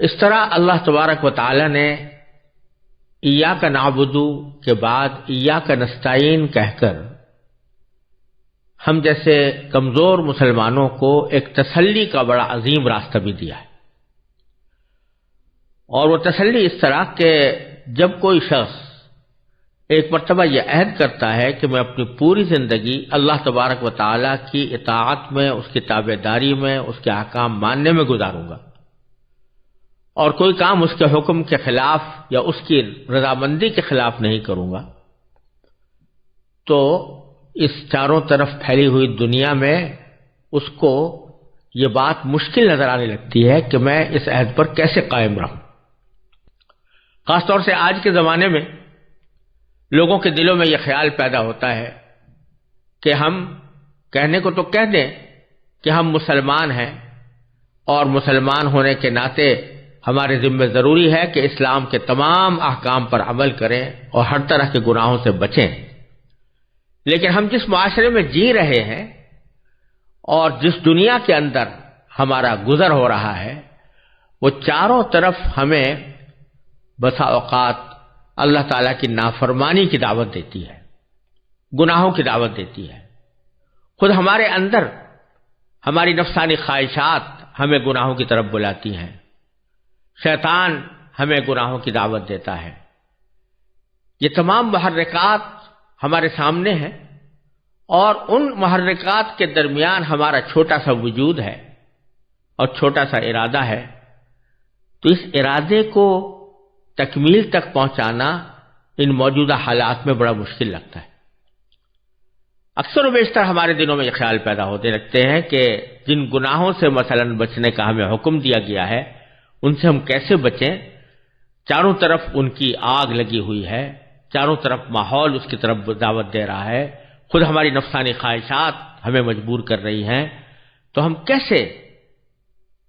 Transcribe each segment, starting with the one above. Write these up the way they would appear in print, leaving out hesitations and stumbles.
اس طرح اللہ تبارک و تعالی نے ایاک نعبد کے بعد ایاک نستعین کہہ کر ہم جیسے کمزور مسلمانوں کو ایک تسلی کا بڑا عظیم راستہ بھی دیا ہے، اور وہ تسلی اس طرح کہ جب کوئی شخص ایک مرتبہ یہ عہد کرتا ہے کہ میں اپنی پوری زندگی اللہ تبارک و تعالیٰ کی اطاعت میں، اس کی تابعداری میں، اس کے احکام ماننے میں گزاروں گا، اور کوئی کام اس کے حکم کے خلاف یا اس کی رضامندی کے خلاف نہیں کروں گا، تو اس چاروں طرف پھیلی ہوئی دنیا میں اس کو یہ بات مشکل نظر آنے لگتی ہے کہ میں اس عہد پر کیسے قائم رہوں۔ خاص طور سے آج کے زمانے میں لوگوں کے دلوں میں یہ خیال پیدا ہوتا ہے کہ ہم کہنے کو تو کہہ دیں کہ ہم مسلمان ہیں، اور مسلمان ہونے کے ناطے ہمارے ذمہ ضروری ہے کہ اسلام کے تمام احکام پر عمل کریں اور ہر طرح کے گناہوں سے بچیں، لیکن ہم جس معاشرے میں جی رہے ہیں اور جس دنیا کے اندر ہمارا گزر ہو رہا ہے، وہ چاروں طرف ہمیں بسا اوقات اللہ تعالیٰ کی نافرمانی کی دعوت دیتی ہے، گناہوں کی دعوت دیتی ہے۔ خود ہمارے اندر ہماری نفسانی خواہشات ہمیں گناہوں کی طرف بلاتی ہیں، شیطان ہمیں گناہوں کی دعوت دیتا ہے۔ یہ تمام محرکات ہمارے سامنے ہیں، اور ان محرکات کے درمیان ہمارا چھوٹا سا وجود ہے اور چھوٹا سا ارادہ ہے، تو اس ارادے کو تکمیل تک پہنچانا ان موجودہ حالات میں بڑا مشکل لگتا ہے۔ اکثر و بیشتر ہمارے دلوں میں یہ خیال پیدا ہوتے لگتے ہیں کہ جن گناہوں سے مثلا بچنے کا ہمیں حکم دیا گیا ہے ان سے ہم کیسے بچیں، چاروں طرف ان کی آگ لگی ہوئی ہے، چاروں طرف ماحول اس کی طرف دعوت دے رہا ہے، خود ہماری نفسانی خواہشات ہمیں مجبور کر رہی ہیں، تو ہم کیسے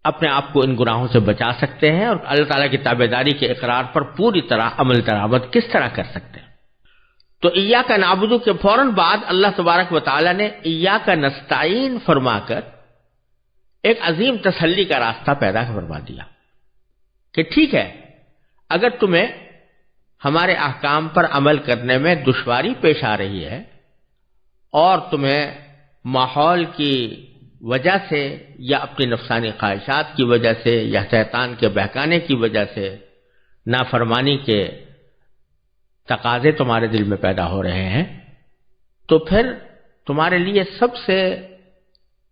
اپنے آپ کو ان گناہوں سے بچا سکتے ہیں اور اللہ تعالیٰ کی تابعداری کے اقرار پر پوری طرح عمل درآمد کس طرح کر سکتے ہیں؟ تو ایاک نعبد کے فوراً بعد اللہ تبارک و تعالیٰ نے ایاک نستعین فرما کر ایک عظیم تسلی کا راستہ پیدا فرما دیا کہ ٹھیک ہے، اگر تمہیں ہمارے احکام پر عمل کرنے میں دشواری پیش آ رہی ہے اور تمہیں ماحول کی وجہ سے یا اپنی نفسانی خواہشات کی وجہ سے یا شیطان کے بہکانے کی وجہ سے نافرمانی کے تقاضے تمہارے دل میں پیدا ہو رہے ہیں، تو پھر تمہارے لیے سب سے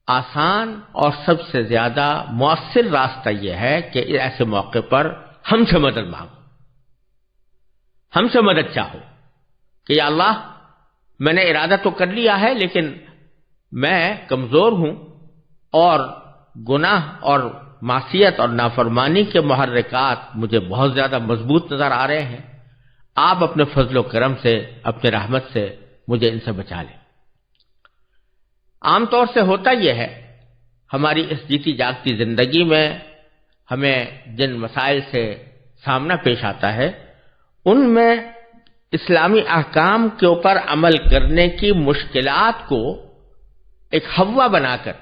آسان اور سب سے زیادہ مؤثر راستہ یہ ہے کہ ایسے موقع پر ہم سے مدد مانگو، ہم سے مدد چاہو کہ یا اللہ میں نے ارادہ تو کر لیا ہے لیکن میں کمزور ہوں اور گناہ اور معصیت اور نافرمانی کے محرکات مجھے بہت زیادہ مضبوط نظر آ رہے ہیں، آپ اپنے فضل و کرم سے، اپنے رحمت سے مجھے ان سے بچا لیں۔ عام طور سے ہوتا یہ ہے ہماری اس جیتی جاگتی زندگی میں ہمیں جن مسائل سے سامنا پیش آتا ہے ان میں اسلامی احکام کے اوپر عمل کرنے کی مشکلات کو ایک ہوا بنا کر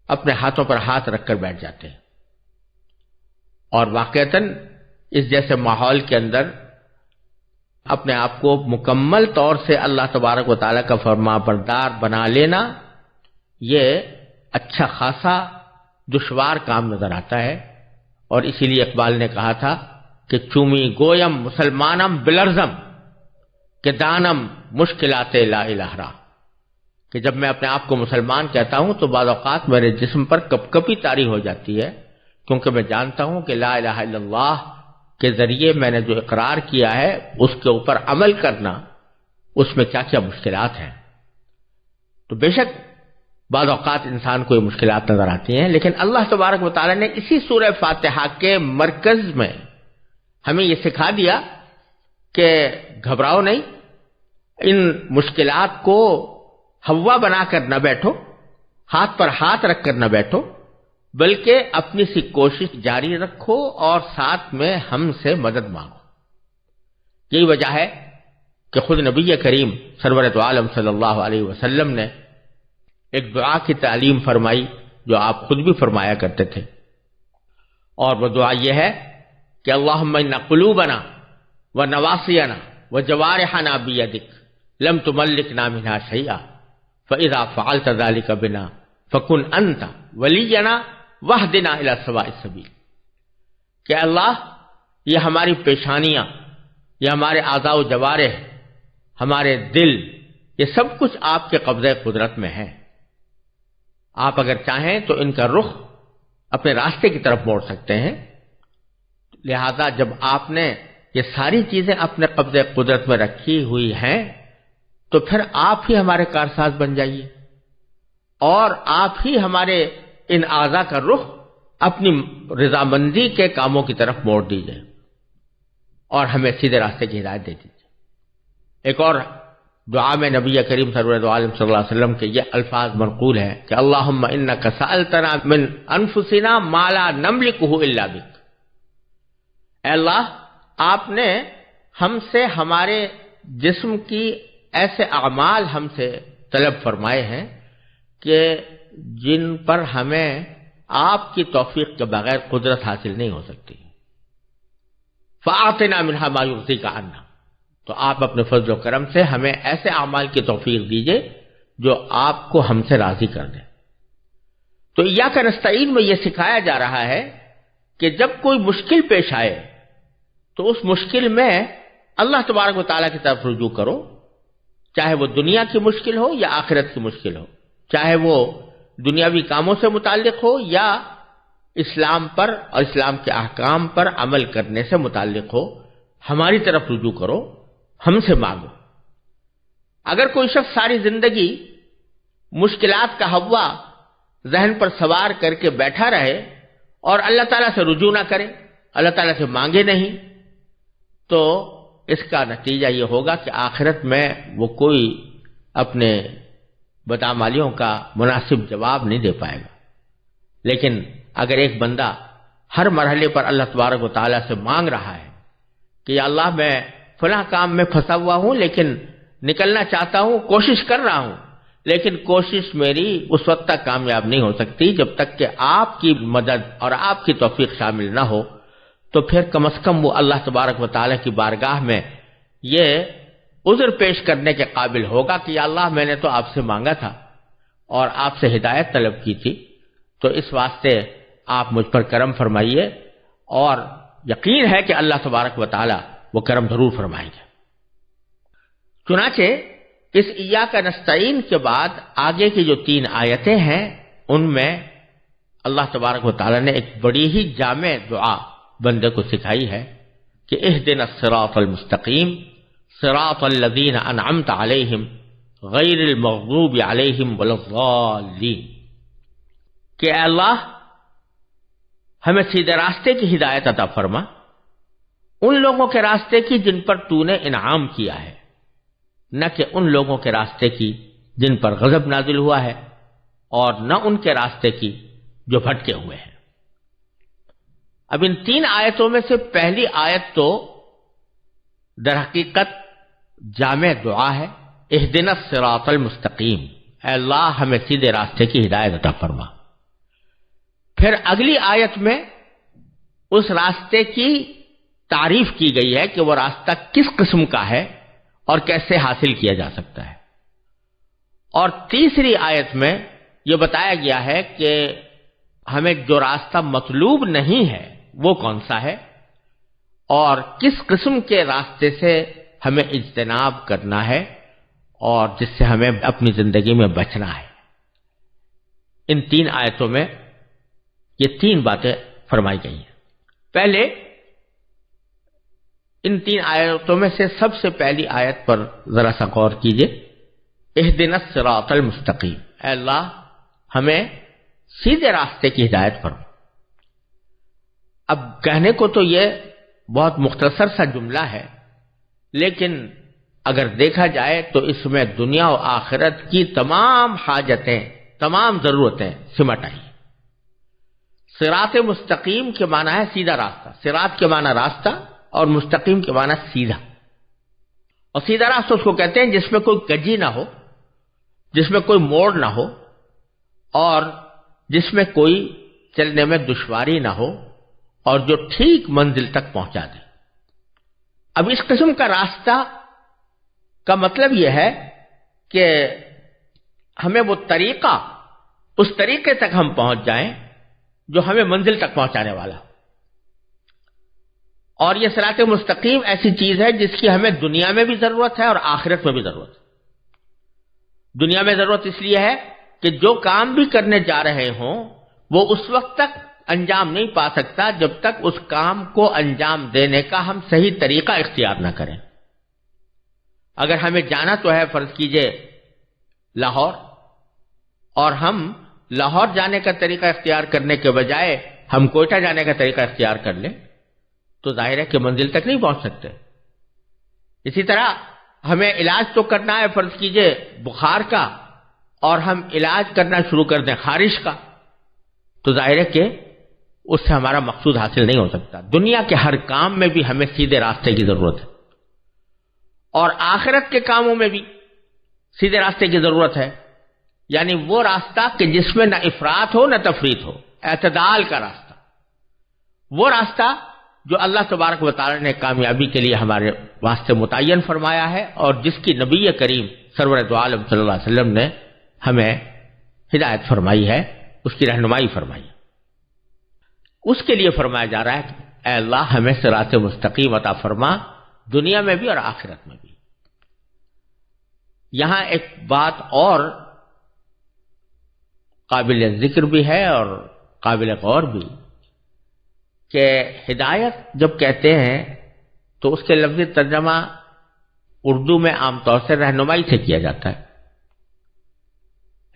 اپنے ہاتھوں پر ہاتھ رکھ کر بیٹھ جاتے ہیں، اور واقعتاً اس جیسے ماحول کے اندر اپنے آپ کو مکمل طور سے اللہ تبارک و تعالیٰ کا فرما بردار بنا لینا یہ اچھا خاصا دشوار کام نظر آتا ہے، اور اسی لیے اقبال نے کہا تھا کہ چومی گویم مسلمانم بلرزم کہ دانم مشکلات لا الہ را، کہ جب میں اپنے آپ کو مسلمان کہتا ہوں تو بعض اوقات میرے جسم پر کپ کپی طاری ہو جاتی ہے، کیونکہ میں جانتا ہوں کہ لا الہ الا اللہ کے ذریعے میں نے جو اقرار کیا ہے اس کے اوپر عمل کرنا، اس میں کیا کیا مشکلات ہیں۔ تو بے شک بعض اوقات انسان کو یہ مشکلات نظر آتی ہیں، لیکن اللہ تبارک و تعالیٰ نے اسی سورہ فاتحہ کے مرکز میں ہمیں یہ سکھا دیا کہ گھبراؤ نہیں، ان مشکلات کو ہوا بنا کر نہ بیٹھو، ہاتھ پر ہاتھ رکھ کر نہ بیٹھو، بلکہ اپنی سی کوشش جاری رکھو اور ساتھ میں ہم سے مدد مانگو۔ یہی وجہ ہے کہ خود نبی کریم سرورت عالم صلی اللہ علیہ وسلم نے ایک دعا کی تعلیم فرمائی جو آپ خود بھی فرمایا کرتے تھے، اور وہ دعا یہ ہے کہ اللہم ان قلوبنا و نواسینا و جوارحنا بیدک لم تملکنا منہا شیئا فاذا فعلت ذلک بنا فکن انت ولینا واہدنا الی سواء السبیل، کہ اللہ یہ ہماری پیشانیاں، یہ ہمارے اعضاء و جوارح، ہمارے دل، یہ سب کچھ آپ کے قبضہ قدرت میں ہے. آپ اگر چاہیں تو ان کا رخ اپنے راستے کی طرف موڑ سکتے ہیں. لہذا جب آپ نے یہ ساری چیزیں اپنے قبضہ قدرت میں رکھی ہوئی ہیں تو پھر آپ ہی ہمارے کارساز بن جائیے اور آپ ہی ہمارے ان اعضاء کا رخ اپنی رضامندی کے کاموں کی طرف موڑ دیجیے اور ہمیں سیدھے راستے کی ہدایت دے دیجیے. ایک اور دعا میں نبی کریم صلی اللہ علیہ وسلم کے یہ الفاظ منقول ہیں کہ اللہم انک سألتنا من انفسنا ما لا نملکہ الا بک. اے اللہ، آپ نے ہم سے ہمارے جسم کی ایسے اعمال ہم سے طلب فرمائے ہیں کہ جن پر ہمیں آپ کی توفیق کے بغیر قدرت حاصل نہیں ہو سکتی. فَأَعْطِنَا مِنْهَا مَا يُرْضِيكَ عَنَّا، تو آپ اپنے فضل و کرم سے ہمیں ایسے اعمال کی توفیق دیجئے جو آپ کو ہم سے راضی کر دیں. تو ایاک نستعین میں یہ سکھایا جا رہا ہے کہ جب کوئی مشکل پیش آئے تو اس مشکل میں اللہ تبارک و تعالیٰ کی طرف رجوع کرو، چاہے وہ دنیا کی مشکل ہو یا آخرت کی مشکل ہو، چاہے وہ دنیاوی کاموں سے متعلق ہو یا اسلام پر اور اسلام کے احکام پر عمل کرنے سے متعلق ہو. ہماری طرف رجوع کرو، ہم سے مانگو. اگر کوئی شخص ساری زندگی مشکلات کا ہوا ذہن پر سوار کر کے بیٹھا رہے اور اللہ تعالیٰ سے رجوع نہ کرے، اللہ تعالیٰ سے مانگے نہیں، تو اس کا نتیجہ یہ ہوگا کہ آخرت میں وہ کوئی اپنے بدعمالیوں کا مناسب جواب نہیں دے پائے گا. لیکن اگر ایک بندہ ہر مرحلے پر اللہ تبارک و تعالیٰ سے مانگ رہا ہے کہ یا اللہ میں فلاں کام میں پھنسا ہوا ہوں لیکن نکلنا چاہتا ہوں، کوشش کر رہا ہوں، لیکن کوشش میری اس وقت تک کامیاب نہیں ہو سکتی جب تک کہ آپ کی مدد اور آپ کی توفیق شامل نہ ہو، تو پھر کم از کم وہ اللہ تبارک و تعالیٰ کی بارگاہ میں یہ عذر پیش کرنے کے قابل ہوگا کہ یا اللہ میں نے تو آپ سے مانگا تھا اور آپ سے ہدایت طلب کی تھی، تو اس واسطے آپ مجھ پر کرم فرمائیے، اور یقین ہے کہ اللہ تبارک و تعالیٰ وہ کرم ضرور فرمائیں گے. چنانچہ اس ایاک نستعین کے بعد آگے کی جو 3 آیتیں ہیں ان میں اللہ تبارک و تعالیٰ نے ایک بڑی ہی جامع دعا بندے کو سکھائی ہے کہ اہدنا الصراط المستقیم صراط الذین انعمت علیہم غیر المغضوب علیہم ولا الضالین، کہ اے اللہ ہمیں سیدھے راستے کی ہدایت عطا فرما، ان لوگوں کے راستے کی جن پر تو نے انعام کیا ہے، نہ کہ ان لوگوں کے راستے کی جن پر غضب نازل ہوا ہے، اور نہ ان کے راستے کی جو بھٹکے ہوئے ہیں. اب ان 3 آیتوں میں سے پہلی آیت تو در حقیقت جامع دعا ہے، اہدنا الصراط المستقیم، اے اللہ ہمیں سیدھے راستے کی ہدایت عطا فرما. پھر اگلی آیت میں اس راستے کی تعریف کی گئی ہے کہ وہ راستہ کس قسم کا ہے اور کیسے حاصل کیا جا سکتا ہے. اور تیسری آیت میں یہ بتایا گیا ہے کہ ہمیں جو راستہ مطلوب نہیں ہے وہ کون سا ہے اور کس قسم کے راستے سے ہمیں اجتناب کرنا ہے اور جس سے ہمیں اپنی زندگی میں بچنا ہے. ان 3 آیتوں میں یہ 3 باتیں فرمائی گئی ہیں. پہلے ان 3 آیتوں میں سے سب سے پہلی آیت پر ذرا سا غور کیجئے، اہدنا الصراط المستقیم، اے اللہ ہمیں سیدھے راستے کی ہدایت فرما. اب کہنے کو تو یہ بہت مختصر سا جملہ ہے، لیکن اگر دیکھا جائے تو اس میں دنیا و آخرت کی تمام حاجتیں، تمام ضرورتیں سمٹ آئی. صراط مستقیم کے معنی ہے سیدھا راستہ، صراط کے معنی راستہ اور مستقیم کے معنی سیدھا. اور سیدھا راستہ اس کو کہتے ہیں جس میں کوئی کجی نہ ہو، جس میں کوئی موڑ نہ ہو، اور جس میں کوئی چلنے میں دشواری نہ ہو، اور جو ٹھیک منزل تک پہنچا دے۔ اب اس قسم کا راستہ کا مطلب یہ ہے کہ ہمیں وہ طریقہ، اس طریقے تک ہم پہنچ جائیں جو ہمیں منزل تک پہنچانے والا۔ اور یہ صراط مستقیم ایسی چیز ہے جس کی ہمیں دنیا میں بھی ضرورت ہے اور آخرت میں بھی ضرورت ہے۔ دنیا میں ضرورت اس لیے ہے کہ جو کام بھی کرنے جا رہے ہوں وہ اس وقت تک انجام نہیں پا سکتا جب تک اس کام کو انجام دینے کا ہم صحیح طریقہ اختیار نہ کریں۔ اگر ہمیں جانا تو ہے فرض کیجئے لاہور، اور ہم لاہور جانے کا طریقہ اختیار کرنے کے بجائے ہم کوئٹہ جانے کا طریقہ اختیار کر لیں تو ظاہر ہے کہ منزل تک نہیں پہنچ سکتے۔ اسی طرح ہمیں علاج تو کرنا ہے فرض کیجئے بخار کا، اور ہم علاج کرنا شروع کر دیں خارش کا، تو ظاہر ہے کہ اس سے ہمارا مقصود حاصل نہیں ہو سکتا۔ دنیا کے ہر کام میں بھی ہمیں سیدھے راستے کی ضرورت ہے، اور آخرت کے کاموں میں بھی سیدھے راستے کی ضرورت ہے، یعنی وہ راستہ کہ جس میں نہ افراط ہو نہ تفریط ہو، اعتدال کا راستہ، وہ راستہ جو اللہ تبارک و تعالی نے کامیابی کے لیے ہمارے واسطے متعین فرمایا ہے، اور جس کی نبی کریم سرور دو عالم صلی اللہ علیہ وسلم نے ہمیں ہدایت فرمائی ہے، اس کی رہنمائی فرمائی ہے۔ اس کے لیے فرمایا جا رہا ہے کہ اے اللہ ہمیں صراط مستقیم عطا فرما، دنیا میں بھی اور آخرت میں بھی۔ یہاں ایک بات اور قابل ذکر بھی ہے اور قابل غور بھی، کہ ہدایت جب کہتے ہیں تو اس کے لفظی ترجمہ اردو میں عام طور سے رہنمائی سے کیا جاتا ہے۔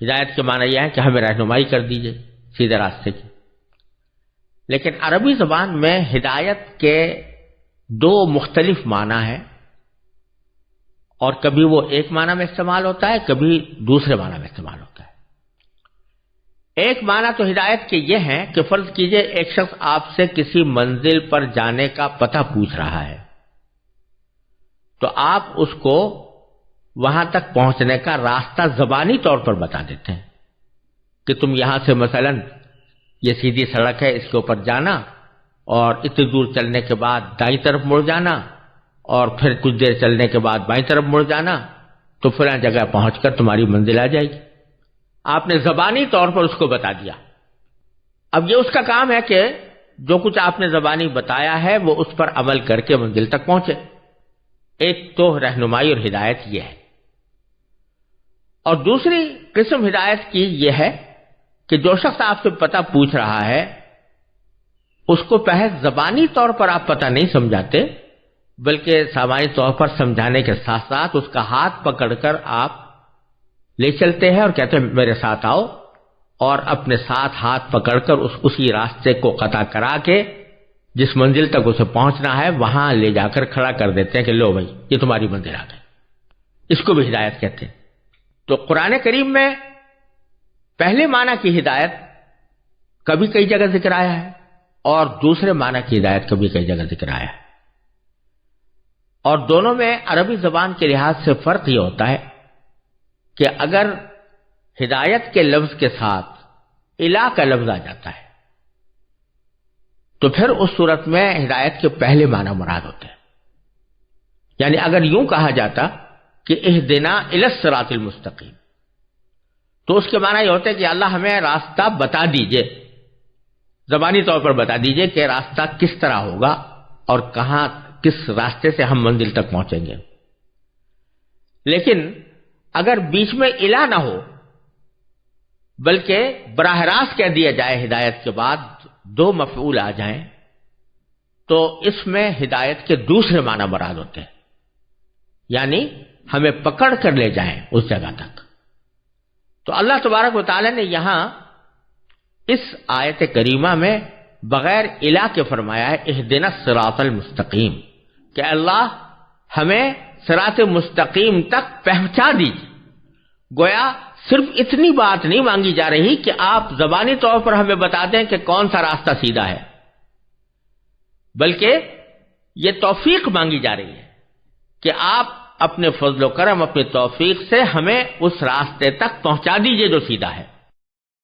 ہدایت کے معنی یہ ہے کہ ہمیں رہنمائی کر دیجئے سیدھے راستے کی، لیکن عربی زبان میں ہدایت کے دو مختلف معنی ہیں، اور کبھی وہ ایک معنی میں استعمال ہوتا ہے، کبھی دوسرے معنی میں استعمال ہوتا ہے۔ ایک معنی تو ہدایت کے یہ ہے کہ فرض کیجئے ایک شخص آپ سے کسی منزل پر جانے کا پتہ پوچھ رہا ہے، تو آپ اس کو وہاں تک پہنچنے کا راستہ زبانی طور پر بتا دیتے ہیں کہ تم یہاں سے مثلا یہ سیدھی سڑک ہے، اس کے اوپر جانا، اور اتنی دور چلنے کے بعد دائیں طرف مڑ جانا، اور پھر کچھ دیر چلنے کے بعد بائیں طرف مڑ جانا، تو فلاں جگہ پہنچ کر تمہاری منزل آ جائے گی۔ آپ نے زبانی طور پر اس کو بتا دیا۔ اب یہ اس کا کام ہے کہ جو کچھ آپ نے زبانی بتایا ہے وہ اس پر عمل کر کے منزل تک پہنچے۔ ایک تو رہنمائی اور ہدایت یہ ہے، اور دوسری قسم ہدایت کی یہ ہے کہ جو شخص آپ سے پتہ پوچھ رہا ہے اس کو پہلے زبانی طور پر آپ پتہ نہیں سمجھاتے، بلکہ سامعی طور پر سمجھانے کے ساتھ ساتھ اس کا ہاتھ پکڑ کر آپ لے چلتے ہیں اور کہتے ہیں میرے ساتھ آؤ، اور اپنے ساتھ ہاتھ پکڑ کر اسی راستے کو قطع کرا کے جس منزل تک اسے پہنچنا ہے وہاں لے جا کر کھڑا کر دیتے ہیں کہ لو بھائی یہ تمہاری منزل آ گئی۔ اس کو بھی ہدایت کہتے ہیں۔ تو قرآن کریم میں پہلے معنی کی ہدایت کبھی کئی جگہ ذکر آیا ہے، اور دوسرے معنی کی ہدایت کبھی کئی جگہ ذکر آیا ہے، اور دونوں میں عربی زبان کے لحاظ سے فرق یہ ہوتا ہے کہ اگر ہدایت کے لفظ کے ساتھ الہ کا لفظ آ جاتا ہے تو پھر اس صورت میں ہدایت کے پہلے معنی مراد ہوتے ہیں۔ یعنی اگر یوں کہا جاتا کہ اہدنا الی الصراط المستقیم، تو اس کے معنی یہ ہوتے ہیں کہ اللہ ہمیں راستہ بتا دیجئے، زبانی طور پر بتا دیجئے کہ راستہ کس طرح ہوگا اور کہاں کس راستے سے ہم منزل تک پہنچیں گے۔ لیکن اگر بیچ میں الہ نہ ہو بلکہ براہ راست کہہ دیا جائے ہدایت کے بعد دو مفعول آ جائیں تو اس میں ہدایت کے دوسرے معنی مراد ہوتے ہیں، یعنی ہمیں پکڑ کر لے جائیں اس جگہ تک۔ تو اللہ تبارک و تعالی نے یہاں اس آیت کریمہ میں بغیر الہ کے فرمایا ہے اہدنا الصراط المستقیم، کہ اللہ ہمیں صراط مستقیم تک پہنچا دیجیے۔ گویا صرف اتنی بات نہیں مانگی جا رہی کہ آپ زبانی طور پر ہمیں بتا دیں کہ کون سا راستہ سیدھا ہے، بلکہ یہ توفیق مانگی جا رہی ہے کہ آپ اپنے فضل و کرم، اپنے توفیق سے ہمیں اس راستے تک پہنچا دیجئے جو سیدھا ہے۔